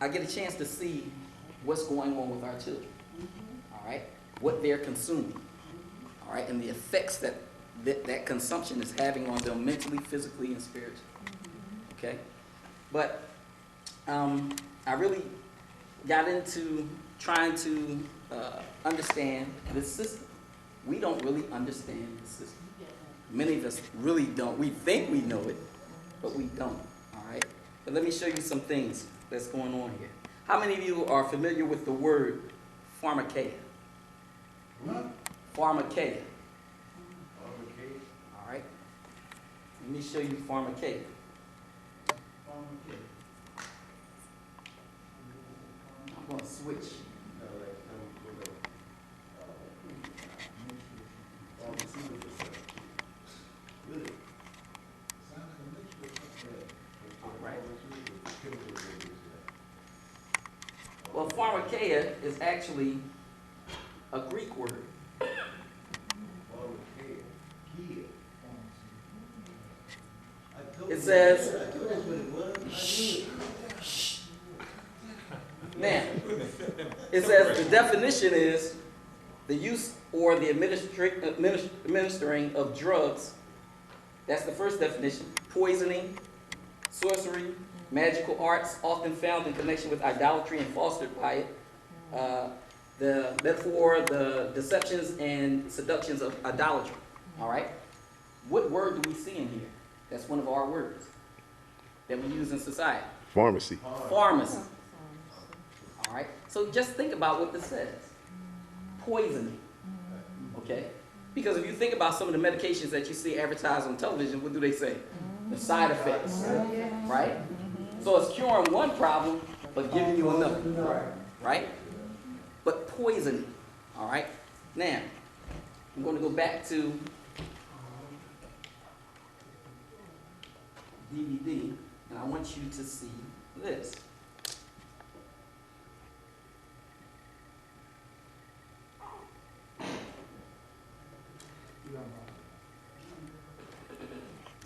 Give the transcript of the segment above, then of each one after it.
I get a chance to see what's going on with our children, all right? What they're consuming, all right? And the effects that consumption is having on them mentally, physically, and spiritually, okay? But I really got into trying to understand this system. We don't really understand the system. Many of us really don't. We think we know it, but we don't, all right? But let me show you some things that's going on here. How many of you are familiar with the word pharmakeia? What? Pharmakeia. Pharmakeia. All right. Let me show you pharmakeia. Pharmakeia. I'm going to switch. Well, pharmakeia is actually a Greek word. It says, now, it says the definition is the use or the administering of drugs. That's the first definition. Poisoning, sorcery, magical arts, often found in connection with idolatry and fostered by it. The metaphor, the deceptions and seductions of idolatry. All right? What word do we see in here? That's one of our words that we use in society. Pharmacy. Pharmacy. All right? So just think about what this says. Poisoning. Okay? Because if you think about some of the medications that you see advertised on television, what do they say? The side effects. Right? So it's curing one problem, but giving you another. Right? But poisoning. All right? Now, I'm going to go back to DVD, and I want you to see this.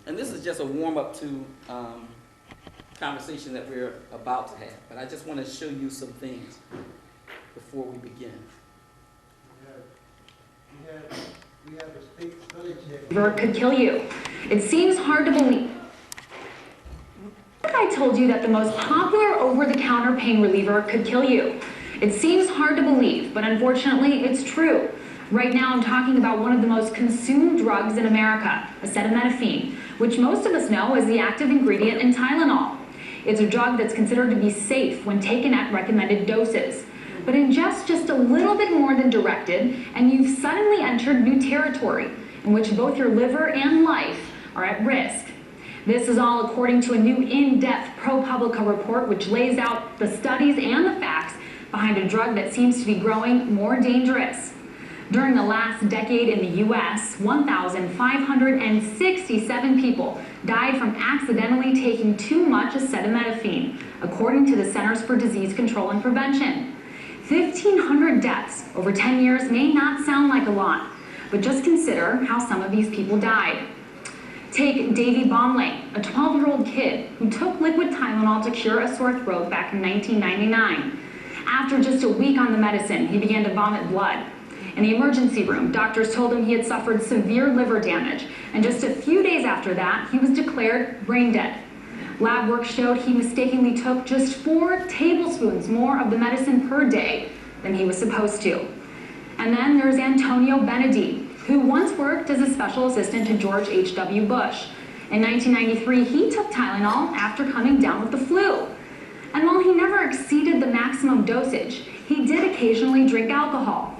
And this is just a warm-up to conversation that we're about to have. But I just want to show you some things before we begin. We have a state study check. Liver could kill you. It seems hard to believe. I told you that the most popular over-the-counter pain reliever could kill you. It seems hard to believe, but unfortunately, it's true. Right now, I'm talking about one of the most consumed drugs in America, acetaminophen, which most of us know as the active ingredient in Tylenol. It's a drug that's considered to be safe when taken at recommended doses. But ingest just a little bit more than directed, and you've suddenly entered new territory in which both your liver and life are at risk. This is all according to a new in-depth ProPublica report which lays out the studies and the facts behind a drug that seems to be growing more dangerous. During the last decade in the U.S., 1,567 people died from accidentally taking too much acetaminophen, according to the Centers for Disease Control and Prevention. 1,500 deaths over 10 years may not sound like a lot, but just consider how some of these people died. Take Davy Baumley, a 12-year-old kid who took liquid Tylenol to cure a sore throat back in 1999. After just a week on the medicine, he began to vomit blood. In the emergency room, doctors told him he had suffered severe liver damage, and just a few days after that, he was declared brain dead. Lab work showed he mistakenly took just 4 tablespoons more of the medicine per day than he was supposed to. And then there's Antonio Benedi, who once worked as a special assistant to George H.W. Bush. In 1993, he took Tylenol after coming down with the flu. And while he never exceeded the maximum dosage, he did occasionally drink alcohol.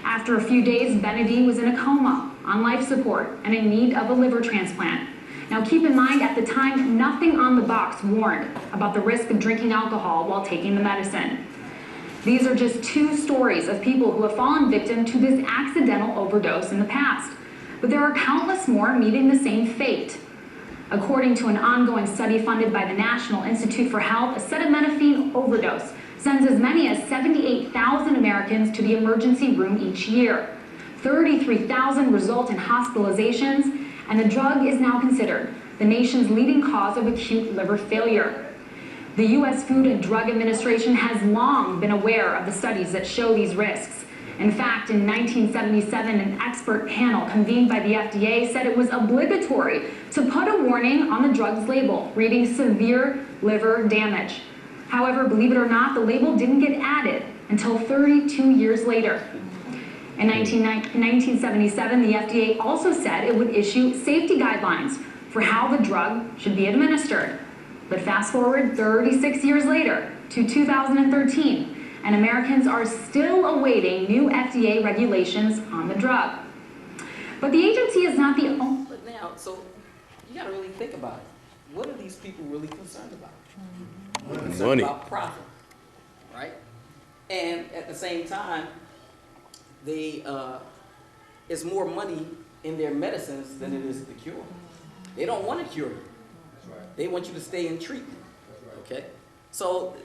After a few days, Benedi was in a coma, on life support, and in need of a liver transplant. Now keep in mind, at the time, nothing on the box warned about the risk of drinking alcohol while taking the medicine. These are just 2 stories of people who have fallen victim to this accidental overdose in the past. But there are countless more meeting the same fate. According to an ongoing study funded by the National Institute for Health, acetaminophen overdose sends as many as 78,000 Americans to the emergency room each year. 33,000 result in hospitalizations, and the drug is now considered the nation's leading cause of acute liver failure. The U.S. Food and Drug Administration has long been aware of the studies that show these risks. In fact, in 1977, an expert panel convened by the FDA said it was obligatory to put a warning on the drug's label, reading severe liver damage. However, believe it or not, the label didn't get added until 32 years later. In 1977, the FDA also said it would issue safety guidelines for how the drug should be administered. But fast forward 36 years later to 2013, and Americans are still awaiting new FDA regulations on the drug. But the agency is not the only... But now, so you gotta really think about it. What are these people really concerned about? They're concerned Money. about profit, right? And at the same time, they, it's more money in their medicines than it is the cure. They don't want to cure you. They want you to stay in treatment, okay? So,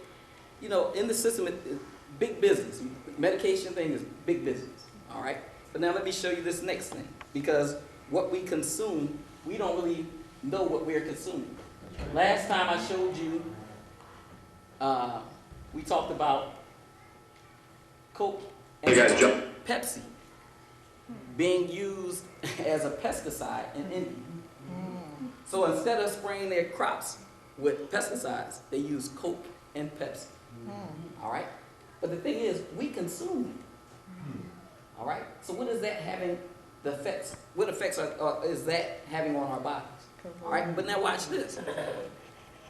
you know, in the system, big business. Medication thing is big business, all right? But now let me show you this next thing, because what we consume, we don't really know what we're consuming. Last time I showed you, we talked about Coke and Pepsi being used as a pesticide in India. So instead of spraying their crops with pesticides, they use Coke and Pepsi. All right? But the thing is, we consume it. All right? So what is that having the effects? What effects is that having on our bodies? All right? But now watch this.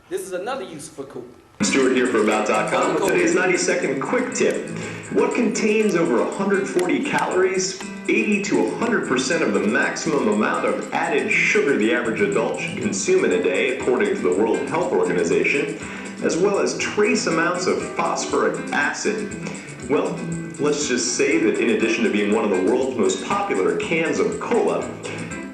This is another use for Coke. Stuart here for About.com with today's 90-second quick tip. What contains over 140 calories, 80 to 100% of the maximum amount of added sugar the average adult should consume in a day, according to the World Health Organization, as well as trace amounts of phosphoric acid? Well, let's just say that in addition to being one of the world's most popular cans of cola,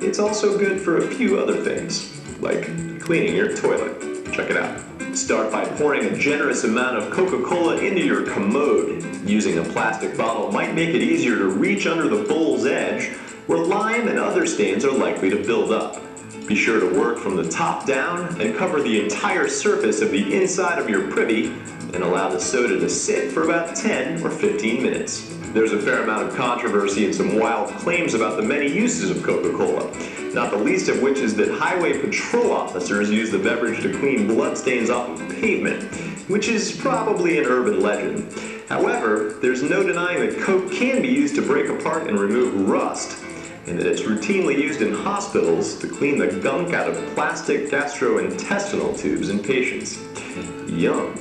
it's also good for a few other things, like cleaning your toilet. Check it out. Start by pouring a generous amount of Coca-Cola into your commode. Using a plastic bottle might make it easier to reach under the bowl's edge, where lime and other stains are likely to build up. Be sure to work from the top down and cover the entire surface of the inside of your privy and allow the soda to sit for about 10 or 15 minutes. There's a fair amount of controversy and some wild claims about the many uses of Coca-Cola, not the least of which is that highway patrol officers use the beverage to clean bloodstains off of pavement, which is probably an urban legend. However, there's no denying that Coke can be used to break apart and remove rust, and that it's routinely used in hospitals to clean the gunk out of plastic gastrointestinal tubes in patients. Yum.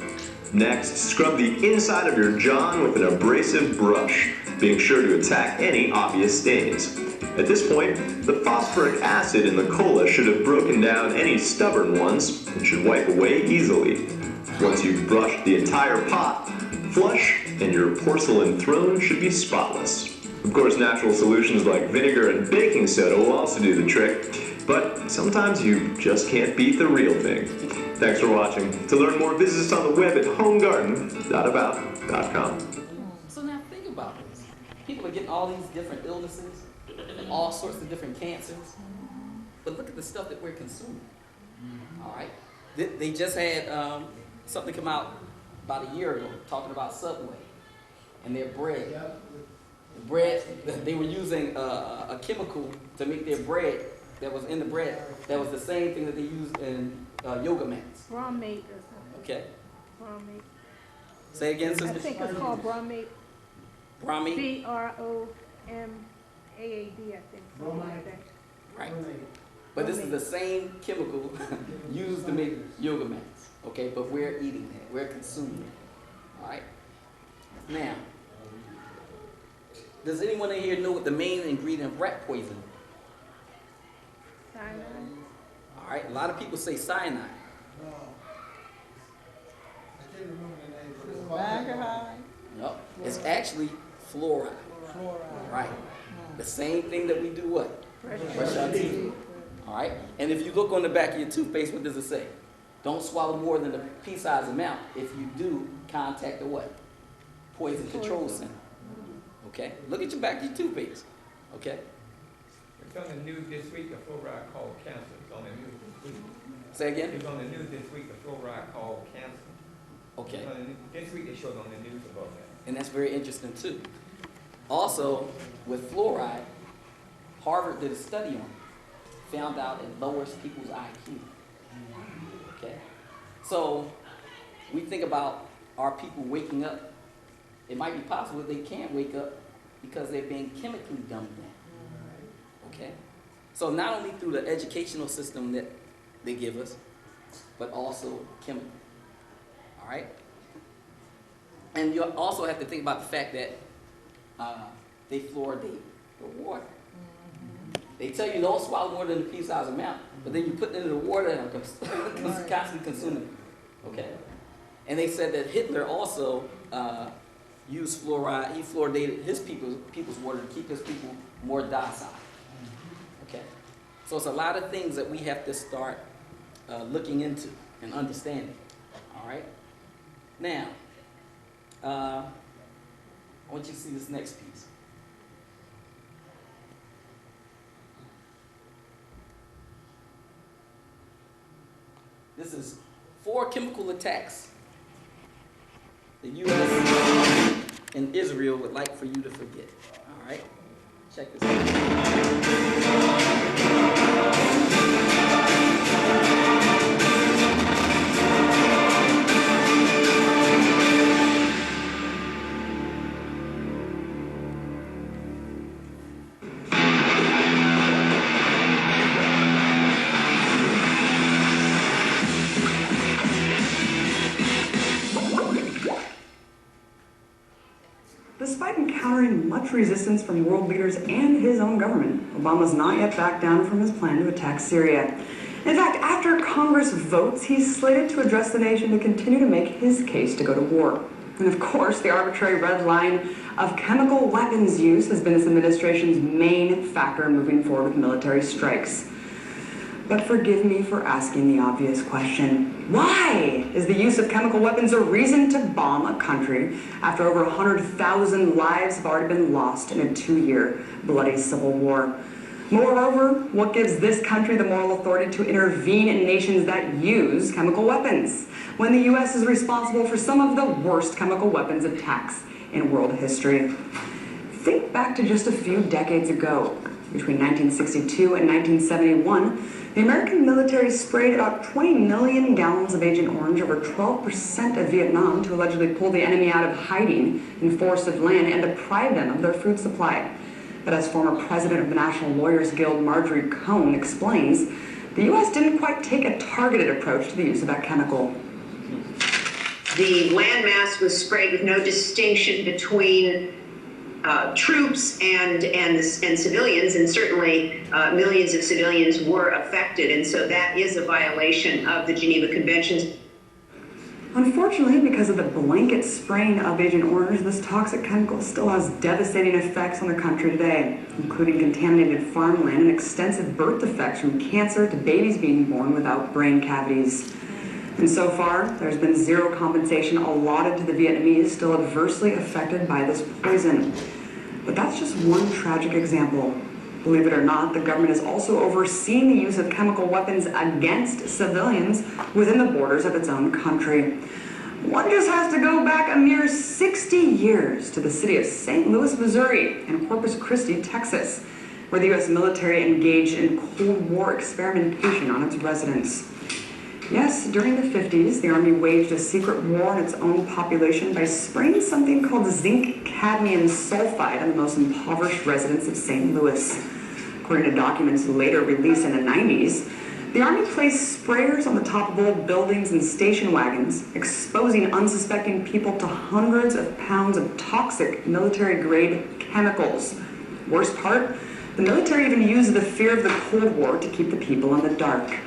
Next, scrub the inside of your john with an abrasive brush, being sure to attack any obvious stains. At this point, the phosphoric acid in the cola should have broken down any stubborn ones and should wipe away easily. Once you've brushed the entire pot, flush, and your porcelain throne should be spotless. Of course, natural solutions like vinegar and baking soda will also do the trick, but sometimes you just can't beat the real thing. Thanks for watching. To learn more, visit us on the web at homegarden.about.com. So now think about this. People are getting all these different illnesses, all sorts of different cancers. But look at the stuff that we're consuming. All right? They just had something come out about a year ago talking about Subway and their bread. The bread, they were using a chemical to make their bread that was in the bread that was the same thing that they used in yoga mats. Bromate or something. Okay. Bromate. Say again, I sister. think it's called bromate. Bromate. B-R-O-M-A-A-D, I think. Something like that. Right. But this is the same chemical used to make yoga mats. Okay, but we're eating that. We're consuming it. All right. Now, does anyone in here know what the main ingredient of rat poison is? Cyanide. All right. A lot of people say cyanide. No. I can't remember the name, but it's Alcohol. No, it's actually fluoride. Right. The same thing that we do what? Brush our teeth. All right. And if you look on the back of your toothpaste, what does it say? Don't swallow more than a pea-sized amount. If you do, contact the what? Poison Control Center. Okay. Look at your back of your toothpaste. Okay. It's on the news this week, a fluoride called cancer. It's on the news this week. Say again. It's on the news this week, a fluoride called cancer. Okay. This week they showed on the news about that. And that's very interesting too. Also, with fluoride, Harvard did a study on it, found out it lowers people's IQ. Okay? So, we think about our people waking up. It might be possible they can't wake up because they're being chemically dumbed down. Okay? So not only through the educational system that they give us, but also chemical. All right? And you also have to think about the fact that they fluoridate the water. They tell you don't swallow more than a pea-sized amount, but then you put it into the water and are constantly consuming it. Okay? And they said that Hitler also used fluoride. He fluoridated his people's water to keep his people more docile. Okay? So it's a lot of things that we have to start looking into and understanding. All right? Now, I want you to see this next piece. This is 4 chemical attacks the U.S. and Israel would like for you to forget. All right? Check this out. Despite encountering much resistance from world leaders and his own government, Obama's not yet backed down from his plan to attack Syria. In fact, after Congress votes, he's slated to address the nation to continue to make his case to go to war. And of course, the arbitrary red line of chemical weapons use has been his administration's main factor in moving forward with military strikes. But forgive me for asking the obvious question. Why is the use of chemical weapons a reason to bomb a country after over 100,000 lives have already been lost in a 2-year bloody civil war? Moreover, what gives this country the moral authority to intervene in nations that use chemical weapons, when the U.S. is responsible for some of the worst chemical weapons attacks in world history? Think back to just a few decades ago. Between 1962 and 1971, the American military sprayed about 20 million gallons of Agent Orange over 12% of Vietnam to allegedly pull the enemy out of hiding in forested land and deprive them of their food supply. But as former president of the National Lawyers Guild, Marjorie Cohn, explains, the U.S. didn't quite take a targeted approach to the use of that chemical. The landmass was sprayed with no distinction between troops and civilians, and certainly millions of civilians were affected, and so that is a violation of the Geneva Conventions. Unfortunately, because of the blanket spraying of Agent Orange, this toxic chemical still has devastating effects on the country today, including contaminated farmland and extensive birth defects from cancer to babies being born without brain cavities. And so far, there's been zero compensation allotted to the Vietnamese still adversely affected by this poison. But that's just one tragic example. Believe it or not, the government has also overseen the use of chemical weapons against civilians within the borders of its own country. One just has to go back a mere 60 years to the city of St. Louis, Missouri, and Corpus Christi, Texas, where the U.S. military engaged in Cold War experimentation on its residents. Yes, during the 50s, the Army waged a secret war on its own population by spraying something called zinc cadmium sulfide on the most impoverished residents of St. Louis. According to documents later released in the 90s, the Army placed sprayers on the top of old buildings and station wagons, exposing unsuspecting people to hundreds of pounds of toxic military-grade chemicals. Worst part, the military even used the fear of the Cold War to keep the people in the dark.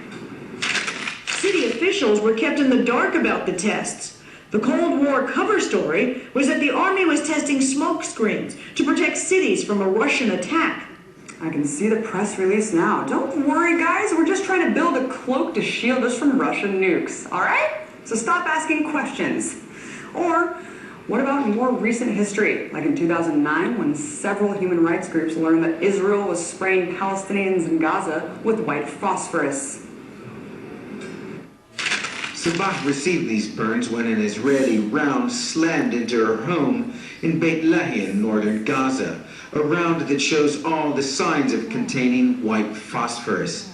City officials were kept in the dark about the tests. The Cold War cover story was that the Army was testing smoke screens to protect cities from a Russian attack. I can see the press release now. Don't worry, guys. We're just trying to build a cloak to shield us from Russian nukes, all right? So stop asking questions. Or what about more recent history, like in 2009, when several human rights groups learned that Israel was spraying Palestinians in Gaza with white phosphorus? Sabah received these burns when an Israeli round slammed into her home in Beit Lahia, northern Gaza, a round that shows all the signs of containing white phosphorus.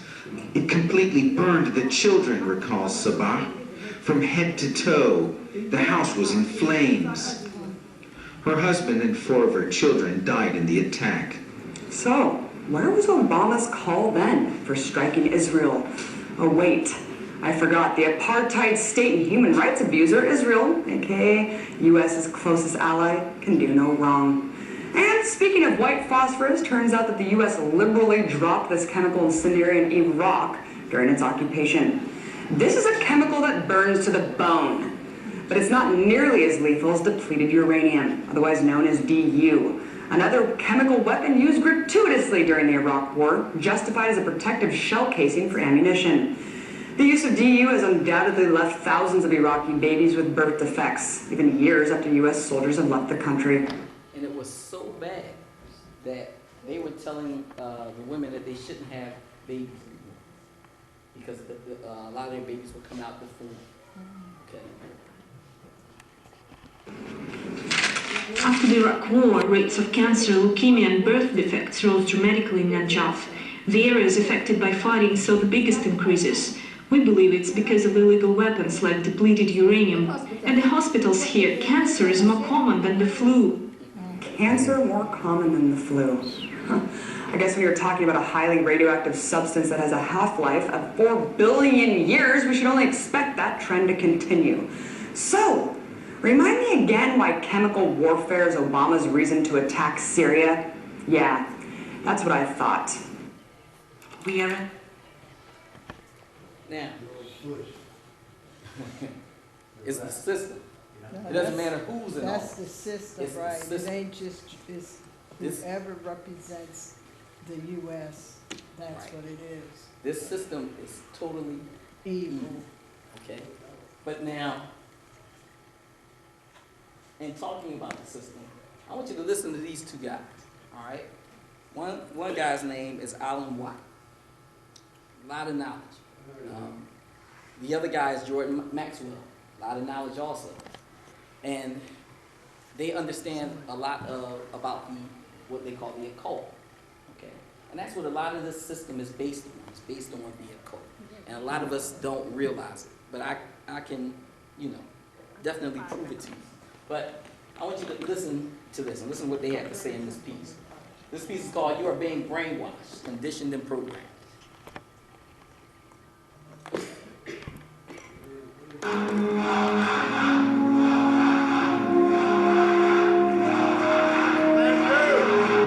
It completely burned the children, recalls Sabah. From head to toe, the house was in flames. Her husband and 4 of her children died in the attack. So, where was Obama's call then for striking Israel? Oh wait, I forgot. The apartheid state and human rights abuser, Israel, aka U.S.'s closest ally, can do no wrong. And speaking of white phosphorus, turns out that the U.S. liberally dropped this chemical incendiary in Iraq during its occupation. This is a chemical that burns to the bone, but it's not nearly as lethal as depleted uranium, otherwise known as DU. Another chemical weapon used gratuitously during the Iraq War, justified as a protective shell casing for ammunition. The use of DU has undoubtedly left thousands of Iraqi babies with birth defects, even years after U.S. soldiers have left the country. And it was so bad that they were telling the women that they shouldn't have babies anymore because a lot of their babies would come out before. Okay. After the Iraq War, rates of cancer, leukemia and birth defects rose dramatically in Najaf. The areas affected by fighting saw the biggest increases. We believe it's because of illegal weapons like depleted uranium. And the hospitals here, cancer is more common than the flu. Cancer more common than the flu. I guess when you're talking about a highly radioactive substance that has a half-life of 4 billion years, we should only expect that trend to continue. So, remind me again why chemical warfare is Obama's reason to attack Syria? Yeah, that's what I thought. We are... Now, it's the system. It doesn't matter who's in office. That's the system, It's the right? system. It ain't just, it's This- whoever represents the U.S., that's Right. what it is. This system is totally Evil. okay? But now, in talking about the system, I want you to listen to these 2 guys, all right? One guy's name is Alan Watt. A lot of knowledge. The other guy is Jordan Maxwell. A lot of knowledge also. And they understand a lot about what they call the occult. Okay? And that's what a lot of this system is based on. It's based on the occult. And a lot of us don't realize it. But I can, definitely prove it to you. But I want you to listen to this and listen to what they have to say in this piece. This piece is called "You Are Being Brainwashed, Conditioned, and Programmed."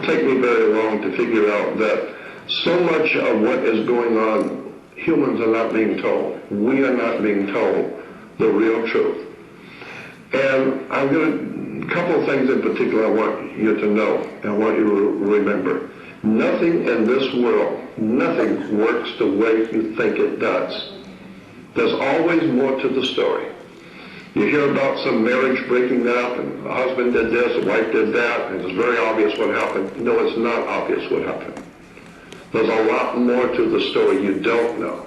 Take me very long to figure out that so much of what is going on, humans are not being told. We are not being told the real truth. And I'm going to, a couple of things in particular I want you to know, and I want you to remember. Nothing in this world, nothing works the way you think it does. There's always more to the story. You hear about some marriage breaking up, and the husband did this, the wife did that, and it's very obvious what happened. No, it's not obvious what happened. There's a lot more to the story you don't know.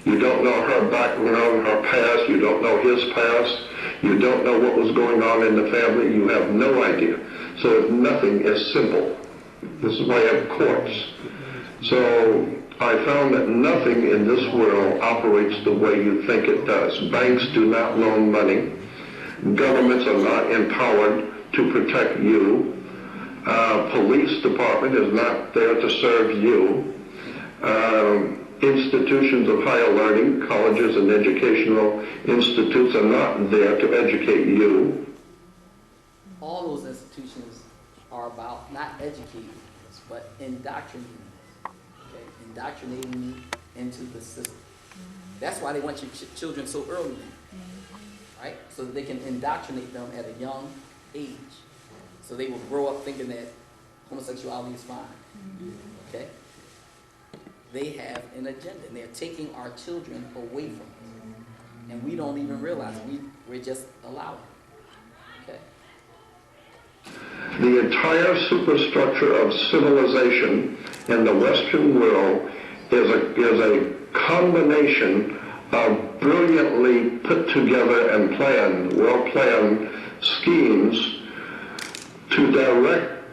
You don't know her background, her past. You don't know his past. You don't know what was going on in the family. You have no idea. So nothing is simple. This is why I have courts. So I found that nothing in this world operates the way you think it does. Banks do not loan money. Governments are not empowered to protect you. Police department is not there to serve you. Institutions of higher learning, colleges and educational institutes are not there to educate you. All those institutions are about not educating us, but indoctrinating us. Okay? Indoctrinating you into the system. That's why they want your children so early, right? So that they can indoctrinate them at a young age. So they will grow up thinking that homosexuality is fine. Okay? They have an agenda, and they're taking our children away from us. And we don't even realize it. We're just allowing it. Okay? The entire superstructure of civilization in the Western world is a combination brilliantly put together and planned, well-planned schemes to direct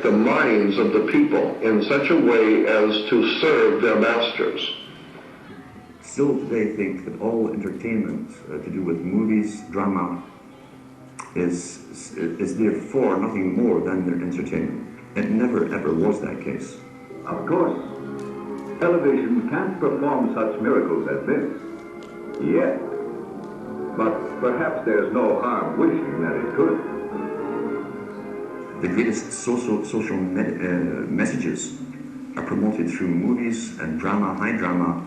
the minds of the people in such a way as to serve their masters. Still today think that all entertainment to do with movies, drama, is therefore nothing more than their entertainment. It never ever was that case. Of course, television can't perform such miracles as this, yet. But perhaps there's no harm wishing that it could. The greatest social messages are promoted through movies and drama, high drama,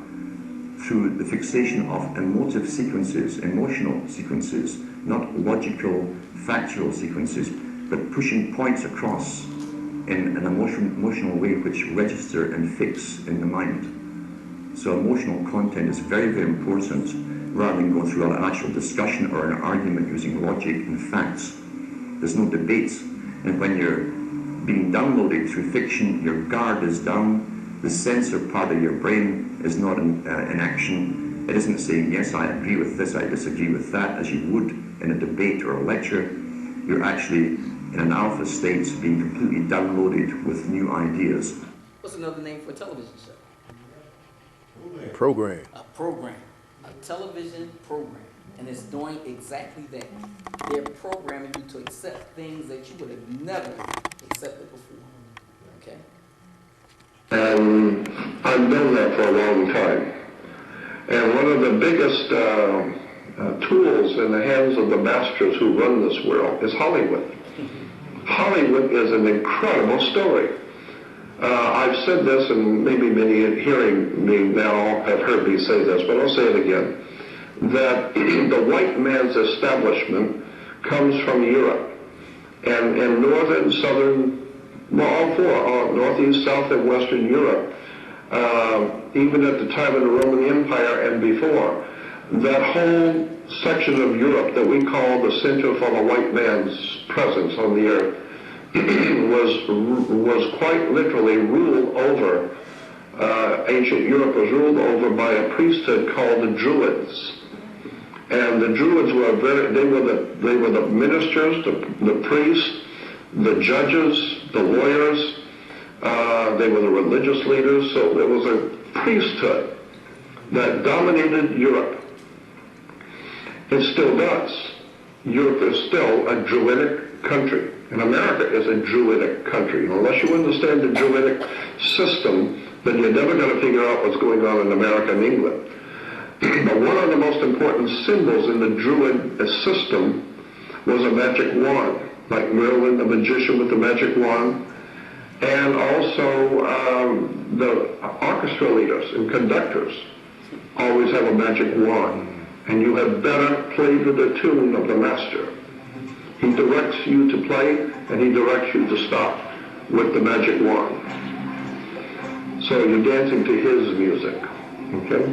through the fixation of emotive sequences, emotional sequences, not logical, factual sequences, but pushing points across in an emotional way which register and fix in the mind. So emotional content is very, very important, rather than going through an actual discussion or an argument using logic and facts. There's no debate. And when you're being downloaded through fiction, your guard is down, the censor part of your brain is not in action. It isn't saying, yes, I agree with this, I disagree with that, as you would in a debate or a lecture. You're actually in an alpha state, being completely downloaded with new ideas. What's another name for a television show? Program. A program. A television program. And it's doing exactly that. They're programming you to accept things that you would have never accepted before. Okay? And I've done that for a long time. And one of the biggest tools in the hands of the masters who run this world is Hollywood. Hollywood is an incredible story. I've said this, and maybe many hearing me now have heard me say this, but I'll say it again, that the white man's establishment comes from Europe. And in northern, southern, well, all four, northeast, south, and western Europe, even at the time of the Roman Empire and before, that whole section of Europe that we call the center for the white man's presence on the earth was quite literally ruled over. Ancient Europe was ruled over by a priesthood called the Druids. And the Druids were they were the ministers, the priests, the judges, the lawyers, they were the religious leaders, so there was a priesthood that dominated Europe. It still does. Europe is still a Druidic country, and America is a Druidic country. Unless you understand the Druidic system, then you're never going to figure out what's going on in America and England. But one of the most important symbols in the Druid system was a magic wand, like Merlin, the magician with the magic wand, and also the orchestra leaders and conductors always have a magic wand, and you had better play to the tune of the master. He directs you to play, and he directs you to stop with the magic wand. So you're dancing to his music, okay?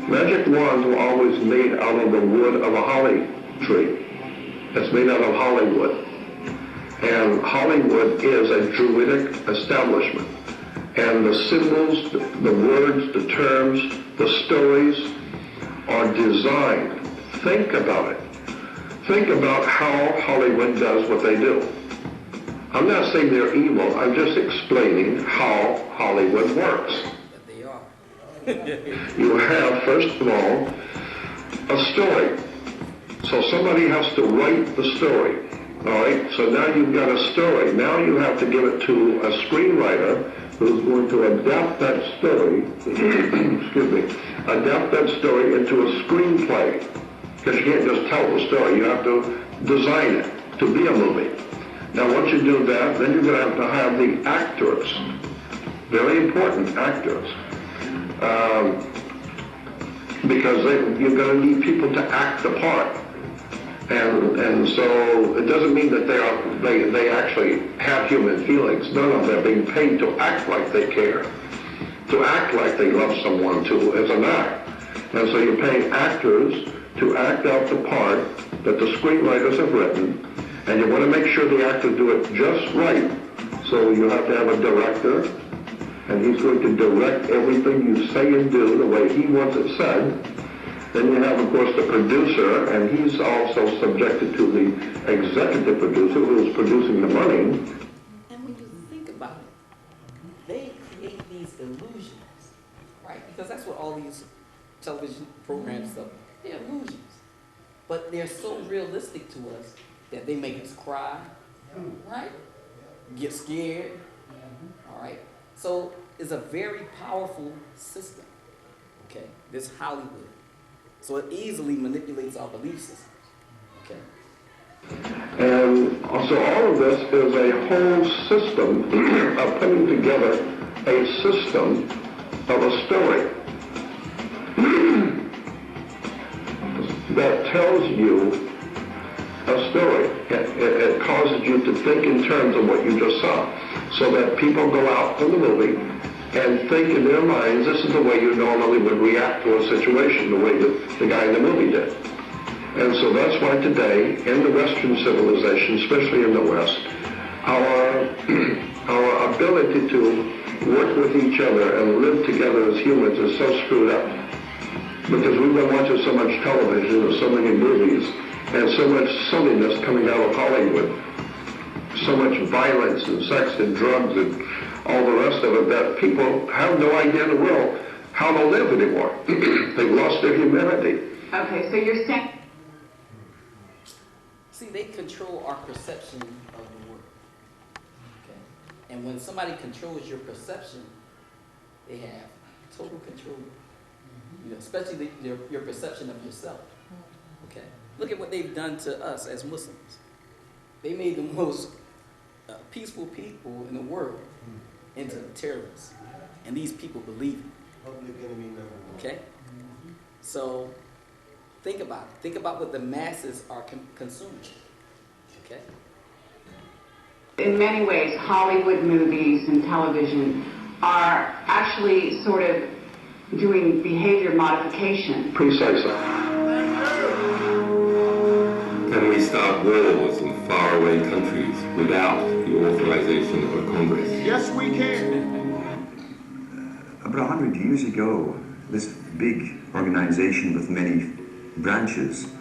Magic wands were always made out of the wood of a holly tree. It's made out of Hollywood. And Hollywood is a Druidic establishment. And the symbols, the words, the terms, the stories are designed. Think about it. Think about how Hollywood does what they do. I'm not saying they're evil. I'm just explaining how Hollywood works. But they are. You have, first of all, a story. So somebody has to write the story. All right, so now you've got a story. Now you have to give it to a screenwriter who's going to adapt that story, excuse me, adapt that story into a screenplay. Because you can't just tell the story, you have to design it to be a movie. Now once you do that, then you're going to have the actors, very important actors, because you're going to need people to act the part. And so it doesn't mean that they actually have human feelings. No, they're being paid to act like they care, to act like they love someone too. It's an act. And so you're paying actors to act out the part that the screenwriters have written, and you want to make sure the actors do it just right. So you have to have a director, and he's going to direct everything you say and do the way he wants it said. Then you have, of course, the producer, and he's also subjected to the executive producer who is producing the money. And when you think about it, they create these illusions, right? Because that's what all these television programs are. They're illusions. But they're so realistic to us that they make us cry, right? Get scared, all right? So it's a very powerful system, okay? This Hollywood. So it easily manipulates our belief systems, okay? And so all of this is a whole system of putting together a system of a story that tells you a story. It causes you to think in terms of what you just saw, so that people go out from the movie and think in their minds, this is the way you normally would react to a situation, the way the guy in the movie did. And so that's why today, in the Western civilization, especially in the West, our ability to work with each other and live together as humans is so screwed up. Because we've been watching so much television and so many movies and so much silliness coming out of Hollywood, so much violence and sex and drugs and all the rest of it, that people have no idea in the world how to live anymore. They've lost their humanity. Okay, so you're saying... See, they control our perception of the world, okay? And when somebody controls your perception, they have total control. You know, especially your perception of yourself, okay? Look at what they've done to us as Muslims. They made the most peaceful people in the world into terrorists. And these people believe it. Okay? So, think about it. Think about what the masses are consuming. Okay? In many ways, Hollywood movies and television are actually sort of doing behavior modification. Precisely. Can we start wars in faraway countries without the authorization of Congress? Yes, we can. About 100 years ago, this big organization with many branches,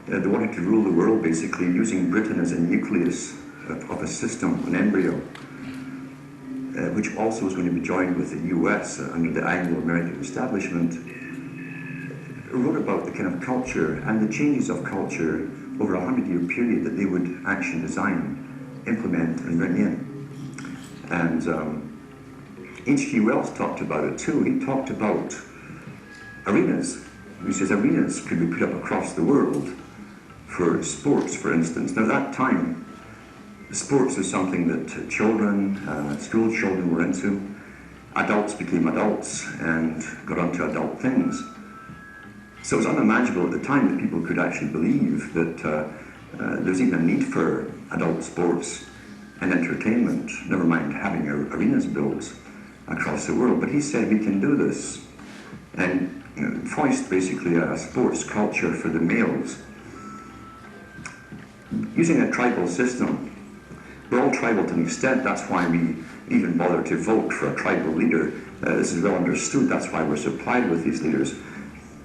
they wanted to rule the world basically using Britain as a nucleus of a system, an embryo, which also was going to be joined with the US under the Anglo-American establishment, wrote about the kind of culture and the changes of culture over a 100-year period that they would actually design, implement, and bring in. And H.G. Wells talked about it too. He talked about arenas. He says arenas could be put up across the world for sports, for instance. Now, at that time, sports was something that children, school children were into. Adults became adults and got onto adult things. So it was unimaginable at the time that people could actually believe that there was even a need for adult sports and entertainment, never mind having arenas built across the world. But he said we can do this and foist basically a sports culture for the males. Using a tribal system, we're all tribal to an extent. That's why we even bother to vote for a tribal leader. This is well understood. That's why we're supplied with these leaders.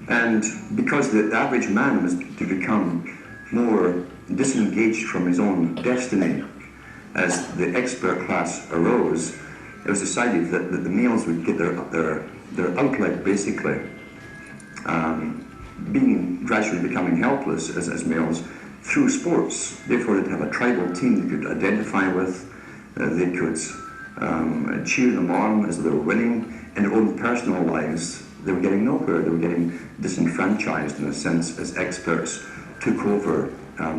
And because the average man was to become more disengaged from his own destiny as the expert class arose, it was decided that the males would get their outlet basically, gradually becoming helpless as males through sports. Therefore, they'd have a tribal team they could identify with, they could cheer them on as they were winning. In their own personal lives, they were getting nowhere. They were getting disenfranchised in a sense as experts took over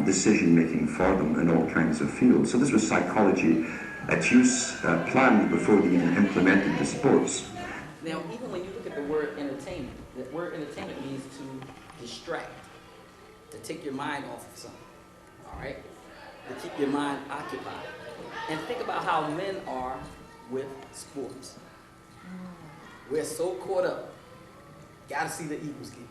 decision-making for them in all kinds of fields. So this was psychology at use, planned before they even implemented the sports. Now, even when you look at the word entertainment, the word entertainment means to distract, to take your mind off of something, all right? To keep your mind occupied. And think about how men are with sports. We're so caught up. Gotta see the Eagles game.